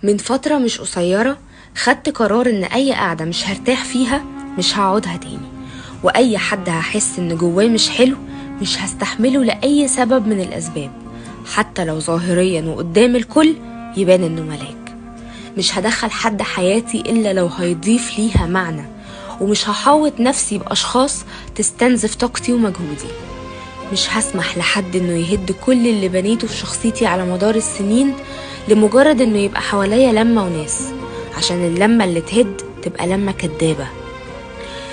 من فترة مش قصيرة خدت قرار ان اي قعدة مش هرتاح فيها مش هقعدها تاني، واي حد هحس ان جواه مش حلو مش هستحمله لأي سبب من الاسباب، حتى لو ظاهريا وقدام الكل يبان انه ملاك. مش هدخل حد حياتي الا لو هيضيف ليها معنى، ومش هحاوط نفسي باشخاص تستنزف طاقتي ومجهودي. مش هسمح لحد انه يهد كل اللي بنيته في شخصيتي على مدار السنين لمجرد انه يبقى حواليا لمة وناس، عشان اللمة اللي تهد تبقى لمة كدابة.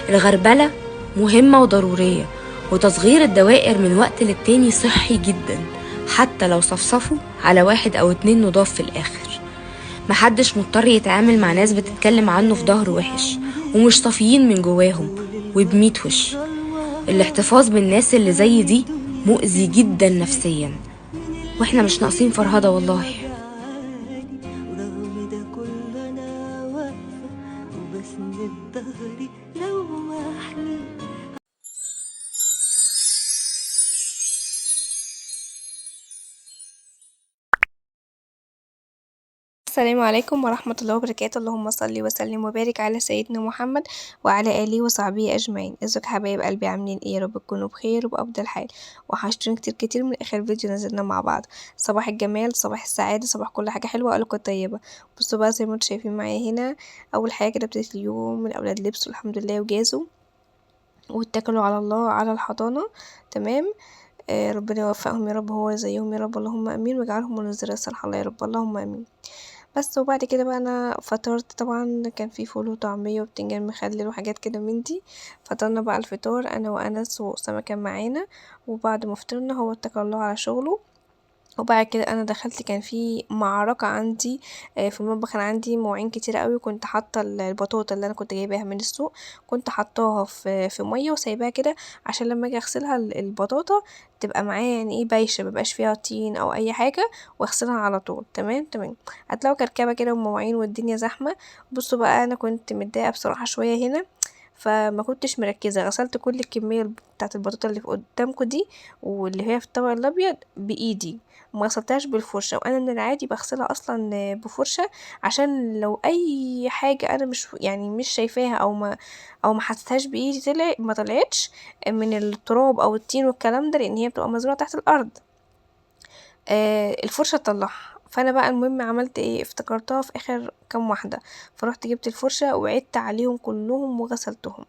الغربلة مهمة وضرورية، وتصغير الدوائر من وقت للتاني صحي جدا، حتى لو صفصفوا على 1 أو 2 نضاف في الآخر. محدش مضطر يتعامل مع ناس بتتكلم عنه في ظهره وحش ومش طافيين من جواهم وبميت وش. الاحتفاظ بالناس اللي زي دي مؤذي جدا نفسيا، واحنا مش ناقصين فرهدة والله. ورغم ده كله انا واقفة وبسند ظهري لو ما احلى. السلام عليكم ورحمة الله وبركاته. اللهم صل وسلم وبارك على سيدنا محمد وعلى آله وصحبه أجمعين. ازيك حبايب قلبي، عاملين ايه؟ يا رب تكونوا بخير وبأفضل حال. وحشتوني كتير من آخر فيديو نزلنا مع بعض. صباح الجمال، صباح السعادة، صباح كل حاجة حلوة وقلقة طيبة. بصوا بقى زي ما انتوا شايفين معايا هنا، أول حاجة كده ابتديت اليوم، الأولاد لبسوا الحمد لله وجازوا واتكلوا على الله على الحضانة. تمام. ربنا يوفقهم يا رب، هو زيهم يا رب، اللهم امين، ويجعلهم من الذرية الصالحة يا رب، اللهم امين. بس وبعد كده بقى انا فطرت، طبعا كان في فول وطعمية وبتنجان مخلل وحاجات كده من دي. فطرنا بقى الفطار انا وانس واسامة كان معانا، وبعد ما فطرنا هو اتكل الله على شغله. وبعد كده انا دخلت، كان في معركة عندي في المطبخ. انا عندي مواعين كتير قوي، كنت حاطة البطاطا اللي انا كنت جايباها من السوق، كنت حطاها في مية وسايباها كده عشان لما اجي اغسلها البطاطا تبقى معايا يعني ايه بايشة، مبقاش فيها طين او اي حاجة، واغسلها على طول. تمام تمام. هتلاقوا كركبة كده ومواعين والدنيا زحمة. بصوا بقى انا كنت متضايقة بصراحة شوية هنا، فما كنتش مركزة، غسلت كل الكمية بتاعت البطاطا اللي في قدامكم دي واللي هي في الطبق الابيض بايدي، ما غسلتهاش بالفرشة. وانا من العادي بغسلها اصلا بفرشة، عشان لو اي حاجة انا مش شايفاها او ما حسيتهاش بايدي ما طلعتش من التراب او الطين والكلام ده، لان هي بتبقى مزروعة تحت الارض، الفرشة تطلعها. فانا بقى المهم عملت ايه، افتكرتها في اخر كام واحدة، فرحت جبت الفرشة وعدت عليهم كلهم وغسلتهم.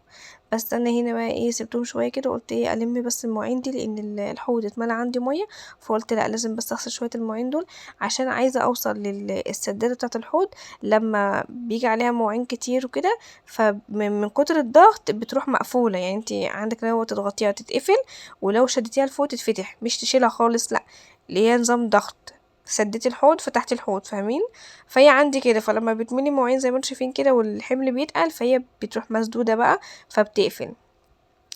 بس انا هنا بقى ايه، سبتهم شويه كده، قلت ايه الم بس المواعين دي، لان الحوض اتملى عندي ميه. فقلت لا، لازم بس اغسل شويه المواعين دول، عشان عايزه اوصل للسداده بتاعه الحوض لما بيجي عليها مواعين كتير وكده، فمن كتر الضغط بتروح مقفوله. يعني انت عندك لو تضغطيها تتقفل، ولو شدتيها لفوق تتفتح، مش تشيلها خالص، لا، اللي هي نظام ضغط، سديتي الحوض فتحتي الحوض، فاهمين؟ فهي عندي كده، فلما بتملي مواعين زي ما انتم شايفين كده والحمل بيتقل، فهي بتروح مسدوده بقى فبتقفل.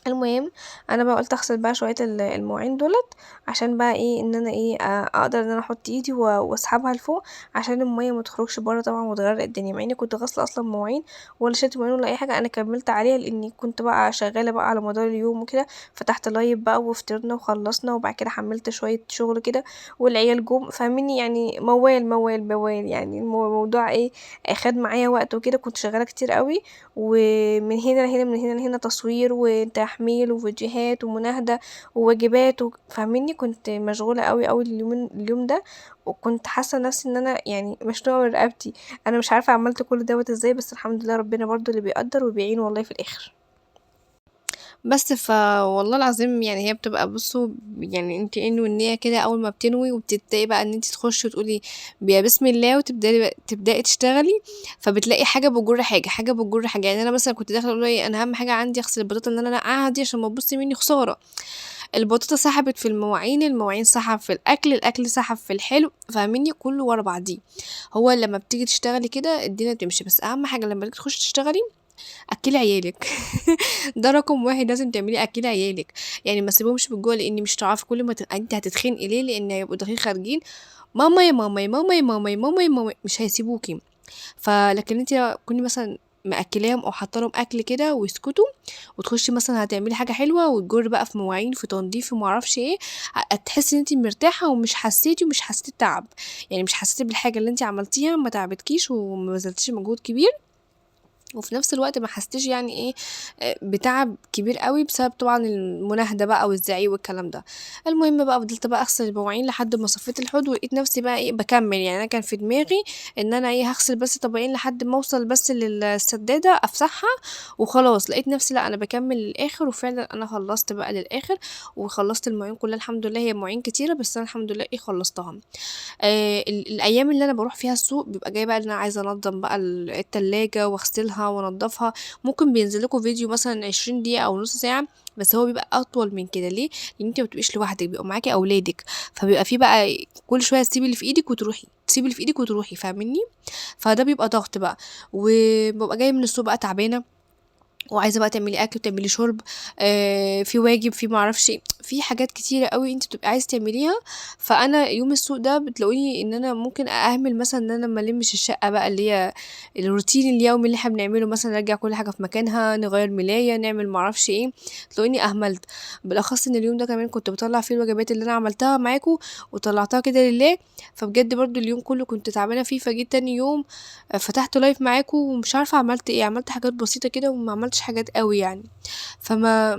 المهم انا بقى قلت اغسل بقى شويه المواعين دولت، عشان بقى ايه ان انا ايه اقدر ان انا احط ايدي واسحبها لفوق، عشان الميه ما تخرجش بره طبعا وتغرق الدنيا، مع اني كنت غاسله اصلا مواعين ولا شلت مواعين ولا اي حاجه، انا كملت عليها لاني كنت بقى شغاله بقى على مدار اليوم وكده. فتحت لايف بقى وفطرنا وخلصنا، وبعد كده حملت شويه شغل كده والعيال جم، فاهميني؟ يعني موال يعني الموضوع ايه، خد معايا وقت وكده، كنت شغاله كتير قوي، ومن هنا لهنا من هنا لهنا تصوير وتحميل وفيديوهات ومناهدة وواجبات فاهميني؟ كنت مشغولة قوي اليوم ده، وكنت حاسة نفسي ان انا يعني مشنوقة من رقبتي. انا مش عارفة عملت كل دوت ازاي، بس الحمد لله ربنا برضو اللي بيقدر وبيعين والله في الاخر. بس والله العظيم يعني هي بتبقى، بصوا يعني انت انوي النية كده، اول ما بتنوي وبتبدأي بقى ان انت تخشي وتقولي بسم الله، تبدأي تشتغلي، فبتلاقي حاجة بتجر حاجة، حاجة بتجر حاجة. يعني انا مثلا كنت داخلة اقول ايه، انا اهم حاجة عندي اغسل البطاطا اللي انا نقعها دي عشان ما تبص مني خسارة. البطاطا سحبت في المواعين، المواعين سحب في الاكل، الاكل سحب في الحلو، فاهميني؟ كله ورا بعضيه. هو لما بتيجي تشتغلي كده الدنيا بتمشي، بس اهم حاجة لما تيجي تخشي تشتغلي اكلي عيالك. ده رقم واحد، لازم تعملي اكلي عيالك. يعني ما تسيبهمش بالجوع، لان مش هتعرفي كل ما انت هتتخنقي ليه، لان هيبقوا داخلين خارجين ماما يا ماما يا ماما يا ماما يا ماما يا ماما، مش هيسيبوكي. فلكن انت كوني مثلا مأكلاهم او حاطه لهم اكل كده ويسكتوا، وتخشي مثلا هتعملي حاجه حلوه وتجري بقى في مواعين في تنظيف وما اعرفش ايه، هتحسي ان انت مرتاحه ومش حسيتي تعب، يعني مش حسيتي بالحاجه اللي انت عملتيها ما تعبتكيش وما بذلتيش مجهود كبير، وفي نفس الوقت ما حسيتيش يعني ايه بتعب كبير قوي بسبب طبعا المناهده بقى والزعيق والكلام ده. المهم بقى فضلت بقى اغسل المواعين لحد ما صفيت الحوض، ولقيت نفسي بقى ايه بكمل، يعني انا كان في دماغي ان انا ايه هغسل بس طبقين لحد ما اوصل بس للسداده افتحها وخلاص، لقيت نفسي لا انا بكمل للاخر، وفعلا انا خلصت بقى للاخر وخلصت المواعين كلها الحمد لله. هي مواعين كتيره بس انا الحمد لله ايه خلصتها. الايام اللي انا بروح فيها السوق بيبقى جاي بقى ان انا عايزه انضم بقى التلاجة واغسلها وانضفها، ممكن بينزل لكم فيديو مثلا 20 دقيقه او نص ساعه، بس هو بيبقى اطول من كده. ليه؟ لان انت ما بتبقيش لوحدك، بيبقى معاكي اولادك، فبيبقى في بقى كل شويه تسيبي اللي في ايدك وتروحي، تسيبي اللي في ايدك وتروحي، فاهميني؟ فده بيبقى ضغط بقى، وببقى جايه من السوق بقى تعبانه وعايزه بقى تعملي اكل وتعملي شرب، في واجب، في معرفش إيه، في حاجات كتيره قوي انت بتبقي عايزه تعمليها. فانا يوم السوق ده بتلاقوني ان انا ممكن اهمل مثلا ان انا ما المش الشقه بقى اللي هي الروتين اليومي اللي احنا بنعمله، مثلا نرجع كل حاجه في مكانها، نغير ملايه، نعمل معرفش ايه، تلاقوني اهملت. بالاخص ان اليوم ده كمان كنت بطلع فيه الوجبات اللي انا عملتها معاكم وطلعتها كده لله، فبجد برضو اليوم كله كنت تعبانه فيه. فجيت تاني يوم فتحت لايف معاكم ومش عارفه عملت ايه، عملت حاجات بسيطه كده وما عملتش حاجات قوي يعني. فما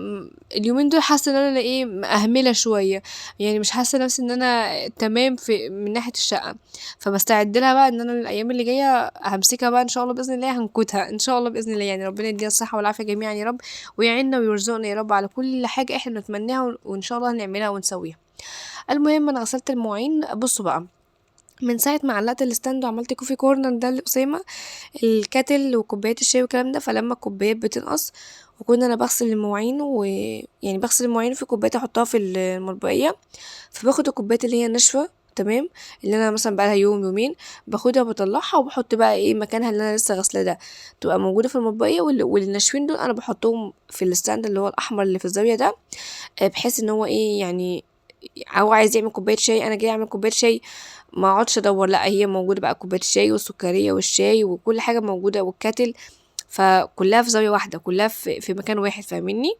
اليومين دول حاسه ان انا ايه مأهمله شويه، يعني مش حاسه نفسي ان انا تمام في من ناحيه الشقه، فبستعد لها بقى ان انا الايام اللي جايه همسكها بقى ان شاء الله باذن الله، هنكتها ان شاء الله باذن الله. يعني ربنا يدينا الصحه والعافيه جميعا يا رب، ويعيننا ويرزقنا يا رب على كل حاجه احنا نتمناها وان شاء الله هنعملها ونسويها. المهم انا غسلت المواعين. بصوا بقى، من ساعة ما علقت الستاند وعملت كوفي كورنر ده لأسامة، الكاتل وكوبايات الشاي والكلام ده، فلما الكوبايات بتنقص وكنا انا بغسل المواعين ويعني بغسل المواعين في كوبايات احطها في المطبقية، فباخد الكوبايات اللي هي ناشفة تمام، اللي انا مثلا بقالها يوم يومين، باخدها وبطلعها وبحط بقى ايه مكانها اللي انا لسه غسله ده، تبقى موجوده في المطبقيه، والناشفين دول انا بحطهم في الستاند اللي هو الاحمر اللي في الزاويه ده، بحيث ان هو ايه يعني هو عايز يعمل كوبايه شاي، انا جاي اعمل كوبايه شاي، ما اقعدش ادور، لا هي موجوده بقى كوبايه الشاي والسكريه والشاي وكل حاجه موجوده والكاتل، فكلها في زاويه واحده، كلها في مكان واحد، فاهميني؟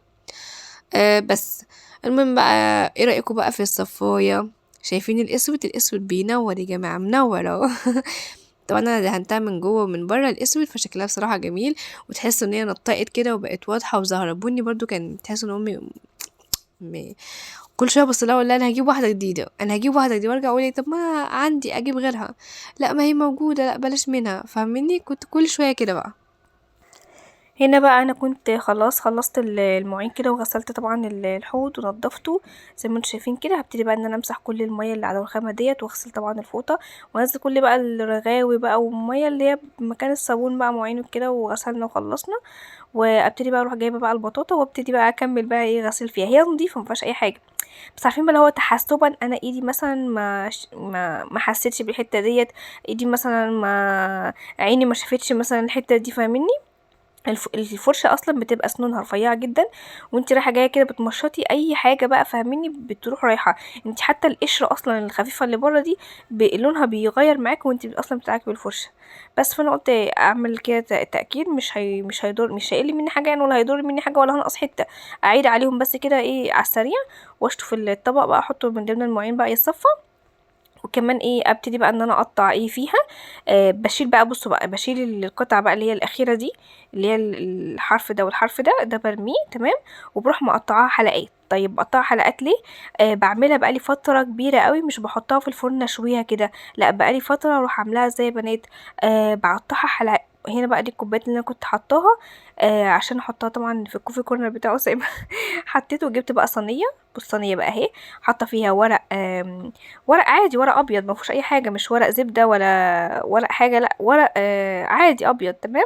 بس المهم بقى ايه رايكم بقى في الصفايه؟ شايفين الاسود؟ الاسود بينور يا جماعه، منور اهو. طبعا انا دهنتها من جوه ومن بره الاسود، فشكلها بصراحه جميل، وتحس ان هي نطقت كده وبقت واضحه وظاهره. بني برضو كان تحس ان امي كل شويه ابص لها اقول لها انا هجيب واحده جديده، انا هجيب واحده جديده، وارجع اقول طب ما عندي اجيب غيرها، لا ما هي موجوده، لا بلاش منها، فاهميني؟ كنت كل شويه كده بقى. هنا بقى انا كنت خلاص خلصت المواعين كده وغسلت طبعا الحوض ونضفته زي ما انتم شايفين كده. هبتدي بقى ان انا امسح كل الميه اللي على الرخامه ديت، واغسل طبعا الفوطه، وانزل كل بقى الرغاوي بقى والميه اللي هي مكان الصابون بقى مواعين وكده، وغسلنا وخلصنا. وابتدي بقى اروح جايبه بقى البطاطا وابتدي بقى اكمل بقى ايه غسل فيها، هي نظيفه مفيهاش اي حاجه، بس عارفين بقى اللي هو تحسبا انا ايدي مثلا ما حسيتش بالحته ديت، ايدي مثلا ما عيني ما شافتش مثلا الحته دي، فاهميني؟ الفرشه اصلا بتبقى اسنانها رفيعه جدا، وانت رايحه جايه كده بتمشطي اي حاجه بقى، فاهميني؟ بتروح رايحه انت حتى القشره اصلا الخفيفه اللي بره دي لونها بيغير معاك وانت اصلا بتاعك بالفرشه. بس فانا قلت اعمل كده تاكيد، مش هيضر، مش هيقل مني حاجه يعني، ولا هيضر مني حاجه، ولا هنقص حته، اعيد عليهم بس كده ايه على السريع، واشطف الطبق بقى احطه من ضمن المواعين بقى يتصفى. وكمان ايه ابتدي بقى ان انا اقطع ايه فيها، بشيل بقى، بصوا بقى بشيل القطعه بقى اللي هي الاخيره دي، اللي هي الحرف ده والحرف ده برميه تمام، وبروح مقطعاها حلقات. طيب بقطعها حلقات ليه؟ بعملها بقالي فتره كبيره قوي مش بحطها في الفرن اشويها كده، لا بقالي فتره اروح عاملاها زي يا بنات، بقطعها حلقات. هنا بقى دي الكوبايات اللي انا كنت حطاها عشان احطها طبعا في الكوفي كورنر بتاعه زي ما حطيته، وجبت بقى صينيه، بالصينيه بقى اهي، حاطه فيها ورق ورق عادي، ورق ابيض ما فيهوش اي حاجه، مش ورق زبده ولا ورق حاجه، لا ورق عادي ابيض تمام.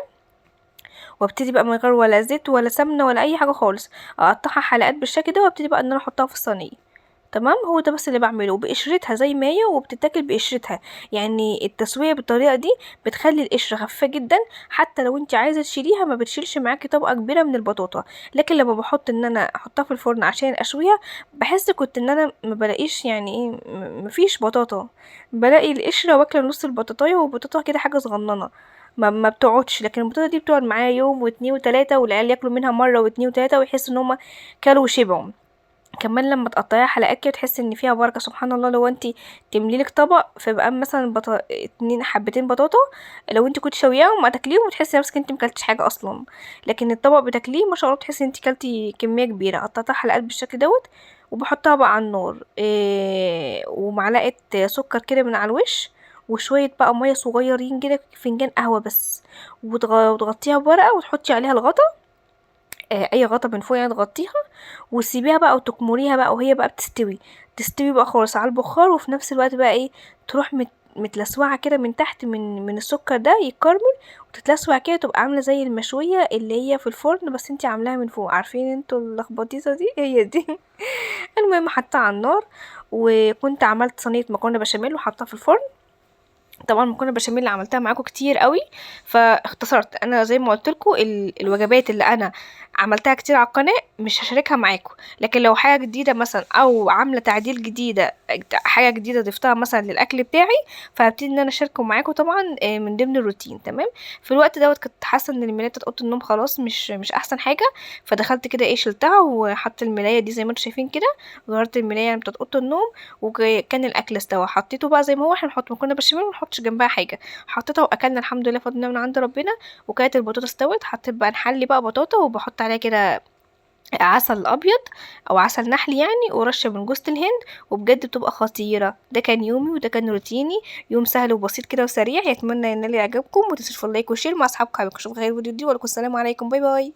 وابتدي بقى من غير ولا زيت ولا سمنه ولا اي حاجه خالص، اقطعها حلقات بالشكل ده، وابتدي بقى ان انا احطها في الصينيه تمام. هو ده بس اللي بعمله بقشرتها زي ما هي، وبتتاكل بقشرتها. يعني التسويه بالطريقه دي بتخلي القشره خفيفه جدا، حتى لو انت عايزه تشيليها ما بتشيلش معاكي طبقه كبيره من البطاطا. لكن لما بحط ان انا احطها في الفرن عشان اشويها، بحس كنت ان انا ما بلاقيش يعني ايه، مفيش بطاطا، بلاقي القشره واكله نص البطاطايه، والبطاطا كده حاجه صغننه ما بتقعدش. لكن البطاطا دي بتقعد معايا يوم واتنين وتلاتة، والعيال ياكلوا منها مرة واتنين وتلاتة ويحسوا ان هما كلوا وشبعوا. كمان لما تقطعيها حلقات كده تحس ان فيها بركه سبحان الله. لو انت تمليلك طبق فيبقى مثلا اتنين حبتين بطاطا، لو انت كنت شوياهم هتاكليهم وتحسي نفسك انت مكلتش حاجه اصلا. لكن الطبق بتاكليه ما شاء الله تحسي انت كلتي كميه كبيره. قطعتها حلقات بالشكل دوت، وبحطها بقى على النار ومعلقه سكر كده من على الوش، وشويه بقى ميه صغيرين كده، فنجان قهوه بس، وتغطيها بورقه وتحطي عليها الغطا، اي غطا من فوق يعني تغطيها، وتسيبيها بقى وتكمريها بقى وهي بقى تستوي بقى خالص على البخار. وفي نفس الوقت بقى ايه، تروح متلسوعة كده من تحت من السكر ده يتكرمل، وتتلسوع كده تبقى عاملة زي المشوية اللي هي في الفرن، بس انتي عاملاها من فوق. عارفين انتوا اللخبطيطة دي؟ هي دي. المهم حطها على النار، وكنت عملت صينية مكرونة بشاميل وحطها في الفرن. طبعا المكرونه بشاميل اللي عملتها معاكم كتير قوي، فاختصرت. انا زي ما قلت لكم الوجبات اللي انا عملتها كتير على القناه مش هشاركها معاكم. لكن لو حاجه جديده مثلا او عامله تعديل جديده، حاجه جديده ضفتها مثلا للاكل بتاعي، فهبتدي ان انا اشاركه معاكم طبعا من ضمن الروتين. تمام. في الوقت دوت كنت حاسه ان الملايه بتاعت اوضه النوم خلاص مش احسن حاجه، فدخلت كده ايه شلتها وحطيت الملايه دي زي ما انتم شايفين كده، غيرت الملايه يعني بتاعت اوضه النوم. وكان الاكل استوى، حطيته بقى زي ما هو. احنا بنحط مكرونه بشاميل ونحطش جنبها حاجه، حطيتها واكلنا الحمد لله فضلنا من عند ربنا. وكانت البطاطا استوت، حطيت بقى نحلي بقى بطاطا، وبحط عليها كده عسل ابيض او عسل نحل يعني، ورشه من جوز الهند، وبجد بتبقى خطيره. ده كان يومي وده كان روتيني، يوم سهل وبسيط كده وسريع. يتمنى ان اللي يعجبكم، ومتنسوش في اللايك والشير مع اصحابكم. حبيبكم اشوفكم خير الفيديو دي، ولكم السلام عليكم، باي باي.